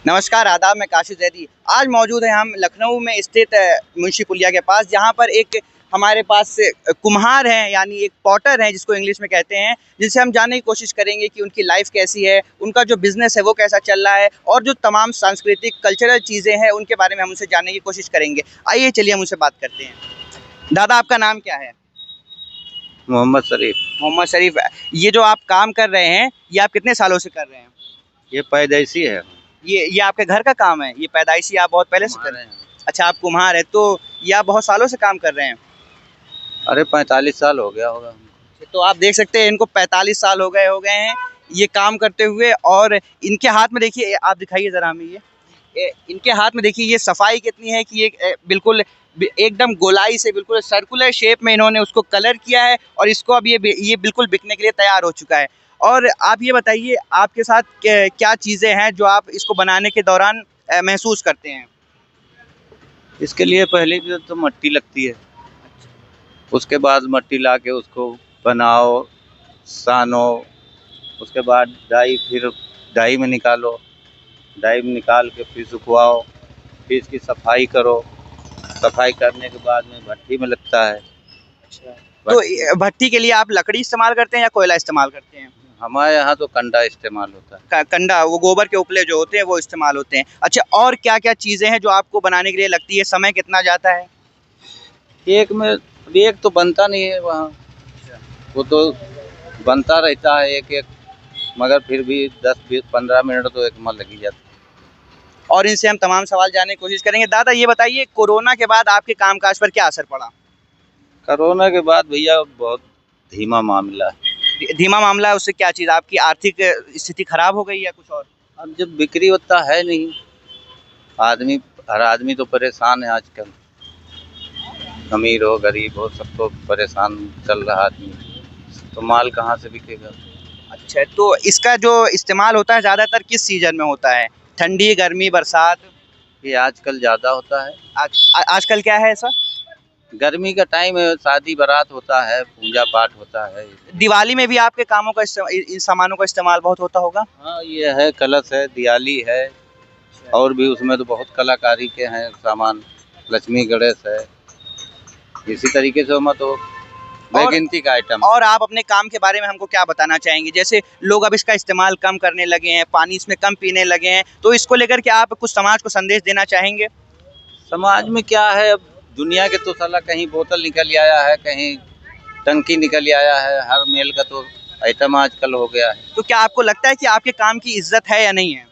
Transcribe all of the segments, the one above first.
नमस्कार, आदाब। मैं काशिफ जैदी। आज मौजूद हैं हम लखनऊ में स्थित मुंशी पुलिया के पास, जहाँ पर एक हमारे पास कुम्हार हैं, यानी एक पॉटर हैं जिसको इंग्लिश में कहते हैं, जिनसे हम जानने की कोशिश करेंगे कि उनकी लाइफ कैसी है, उनका जो बिज़नेस है वो कैसा चल रहा है और जो तमाम सांस्कृतिक कल्चरल चीज़ें हैं उनके बारे में हम उनसे जानने की कोशिश करेंगे। आइए चलिए हम उनसे बात करते हैं। दादा, आपका नाम क्या है? मोहम्मद शरीफ। मोहम्मद शरीफ। ये जो आप काम कर रहे हैं, ये आप कितने सालों से कर रहे हैं? ये पैदाइशी है। ये आपके घर का काम है? ये पैदाइशी आप बहुत पहले से कर रहे हैं? अच्छा, आप कुम्हार है, तो ये आप बहुत सालों से काम कर रहे हैं? अरे 45 साल हो गया होगा। तो आप देख सकते हैं इनको 45 साल हो गए हैं ये काम करते हुए। और इनके हाथ में देखिए, आप दिखाइए ज़रा हमें ये इनके हाथ में देखिए, ये सफाई कितनी है कि ये बिल्कुल एकदम गोलाई से बिल्कुल सर्कुलर शेप में इन्होंने उसको कलर किया है और इसको अब ये बिल्कुल बिकने के लिए तैयार हो चुका है। और आप ये बताइए, आपके साथ क्या चीज़ें हैं जो आप इसको बनाने के दौरान महसूस करते हैं? इसके लिए पहले तो मट्टी लगती है, उसके बाद मट्टी ला के उसको बनाओ, सानो, उसके बाद डाई, फिर डाई में निकालो, डाई में निकाल के फिर सुखवाओ, फिर इसकी सफाई करो, सफाई करने के बाद में भट्टी में लगता है। अच्छा, तो भट्टी के लिए आप लकड़ी इस्तेमाल करते हैं या कोयला इस्तेमाल करते हैं? हमारे यहाँ तो कंडा इस्तेमाल होता है। कंडा, वो गोबर के उपले जो होते हैं वो इस्तेमाल होते हैं। अच्छा, और क्या क्या चीज़ें हैं जो आपको बनाने के लिए लगती है? समय कितना जाता है? एक तो बनता नहीं है वहाँ, वो तो बनता रहता है एक एक, मगर फिर भी 10-15 मिनट तो एक में लग ही जाता है। और इनसे हम तमाम सवाल जानने की कोशिश करेंगे। दादा, ये बताइए, कोरोना के बाद आपके कामकाज पर क्या असर पड़ा? कोरोना के बाद भैया बहुत धीमा मामला है। धीमा मामला है, उससे क्या चीज़, आपकी आर्थिक स्थिति खराब हो गई या कुछ और? अब जब बिक्री होता है नहीं, हर आदमी तो परेशान है आजकल, अमीर हो गरीब हो सबको परेशान चल रहा आदमी, तो माल कहाँ से बिकेगा। अच्छा, तो इसका जो इस्तेमाल होता है ज़्यादातर किस सीजन में होता है? ठंडी, गर्मी, बरसात? ये आजकल ज़्यादा होता है। आजकल क्या है ऐसा? गर्मी का टाइम है, शादी बारात होता है, पूजा पाठ होता है। दिवाली में भी आपके कामों का इन सामानों का इस्तेमाल बहुत होता होगा? हाँ, ये है, कलश है, दिवाली है, और भी उसमें तो बहुत कलाकारी के हैं सामान, लक्ष्मी गणेश है, इसी तरीके से हम तो बेगिनती का आइटम। और आप अपने काम के बारे में हमको क्या बताना चाहेंगे? जैसे लोग अब इसका इस्तेमाल कम करने लगे हैं, पानी इसमें कम पीने लगे हैं, तो इसको लेकर के आप कुछ समाज को संदेश देना चाहेंगे? समाज में क्या है, अब दुनिया के तो साला कहीं बोतल निकल आया है, कहीं टंकी निकल आया है, हर मेल का तो आइटम आजकल हो गया है। तो क्या आपको लगता है कि आपके काम की इज्जत है या नहीं है?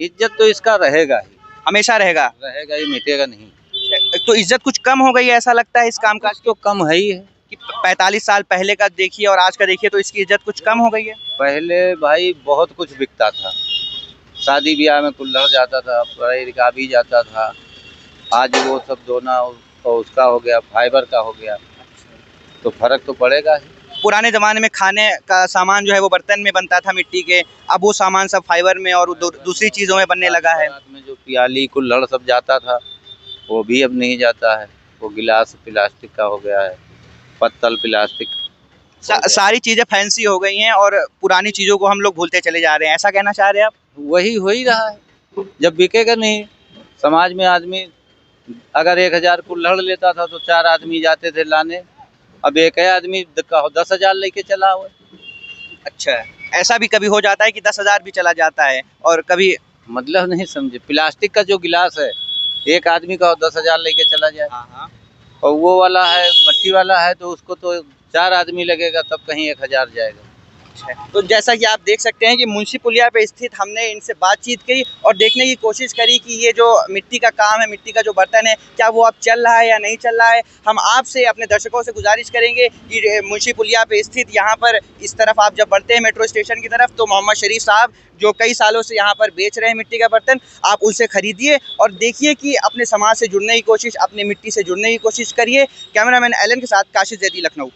इज्जत तो इसका रहेगा ही, हमेशा रहेगा? रहेगा ही, मिटेगा नहीं। तो इज्जत कुछ कम हो गई है ऐसा लगता है इस काम का? तो कम है ही है कि 45 साल पहले का देखिए और आज का देखिए तो इसकी इज्जत कुछ कम हो गई है? पहले भाई बहुत कुछ बिकता था, शादी ब्याह में कुल्हड़ जाता था, पढ़ाई का भी जाता था, आज वो सब दोना और उसका हो गया, फाइबर का हो गया, तो फर्क तो पड़ेगा ही। पुराने ज़माने में खाने का सामान जो है वो बर्तन में बनता था मिट्टी के, अब वो सामान सब फाइबर में और दूसरी चीज़ों में बनने लगा है। में जो प्याली कुल्हड़ सब जाता था वो भी अब नहीं जाता है, वो गिलास प्लास्टिक का हो गया है, पत्तल प्लास्टिक, सारी चीज़ें फैंसी हो गई हैं और पुरानी चीज़ों को हम लोग भूलते चले जा रहे हैं, ऐसा कहना चाह रहे हैं आप? वही हो ही रहा है। जब बिकेगा नहीं, समाज में आदमी अगर 1000 कुल्हड़ लेता था तो 4 आदमी जाते थे लाने, अब एक आदमी 10,000 लेके चला हुआ। अच्छा, ऐसा भी कभी हो जाता है कि 10,000 भी चला जाता है? और कभी मतलब नहीं समझे, प्लास्टिक का जो गिलास है, एक आदमी का 10,000 लेके चला जाए, और वो वाला है मट्टी वाला है तो उसको तो 4 आदमी लगेगा तब कहीं 1000 जाएगा। तो जैसा कि आप देख सकते हैं कि मुंशी पुलिया पे स्थित हमने इनसे बातचीत की और देखने की कोशिश करी कि ये जो मिट्टी का काम है, मिट्टी का जो बर्तन है, क्या वो अब चल रहा है या नहीं चल रहा है। हम आपसे, अपने दर्शकों से गुजारिश करेंगे कि मुंशी पुलिया पे स्थित यहाँ पर इस तरफ आप जब बढ़ते हैं मेट्रो स्टेशन की तरफ, तो मोहम्मद शरीफ साहब जो कई सालों से यहाँ पर बेच रहे हैं मिट्टी का बर्तन, आप उनसे खरीदिए और देखिए कि अपने समाज से जुड़ने की कोशिश, अपने मिट्टी से जुड़ने की कोशिश करिए। कैमरामैन एलन के साथ काशिफ जैदी, लखनऊ।